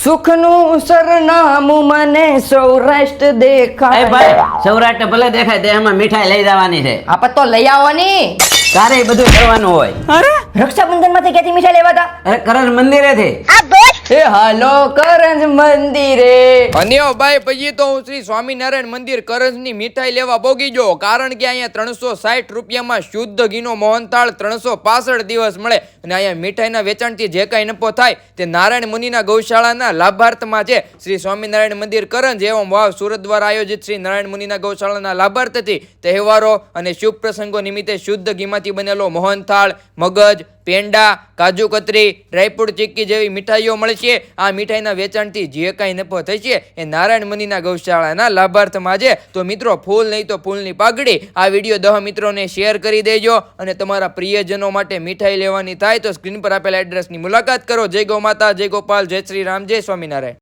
સુખનું સરનામું મને સૌરાષ્ટ્ર દેખાય. એ ભાઈ સૌરાષ્ટ્ર ભલે દેખાય તે એમાં મીઠાઈ લઈ જવાની છે. આપત તો લઈ આવો ની. તારે બધું કરવાનું હોય. રક્ષાબંધન માંથી ક્યાંથી મીઠાઈ લેવા તા? અરે કરણ મંદિરેથી. એ હાલો કરંજ મંદિરે. અન્યો ભાઈ પછી તો હું શ્રી સ્વામિનારાયણ મંદિર કરંજની મીઠાઈ લેવા પોગી ગયો, કારણ કે અહીંયા 360 રૂપિયામાં શુદ્ધ ઘીનો મોહનથાળ 365 દિવસ મળે. અને અહીંયા મીઠાઈના વેચાણથી જે કાંઈ નફો થાય તે નારાયણ મુનિના ગૌશાળાના લાભાર્થમાં છે. શ્રી સ્વામિનારાયણ મંદિર કરંજ એવં વાવ સુરત દ્વારા આયોજિત શ્રી નારાયણ મુનિના ગૌશાળાના લાભાર્થથી તહેવારો અને શુભ પ્રસંગો નિમિત્તે શુદ્ધ ઘીમાંથી બનેલો મોહનથાળ, મગજ, પેંડા, કાજુ કતરી, ડ્રાયફ્રૂટ ચીક્કી જેવી મીઠાઈઓ મળશે. આ મીઠાઈના વેચાણથી જે કાંઈ નફો થશે એ નારાયણ મુનિના ગૌશાળાના લાભાર્થમાં છે. તો મિત્રો ફૂલ નહીં તો ફૂલની પાઘડી આ વિડીયો 10 મિત્રોને શેર કરી દેજો. અને તમારા પ્રિયજનો માટે મીઠાઈ લેવાની થાય તો સ્ક્રીન પર આપેલા એડ્રેસની મુલાકાત કરો. જય ગૌ માતા, જય ગોપાલ, જય શ્રી રામ, જય સ્વામિનારાયણ.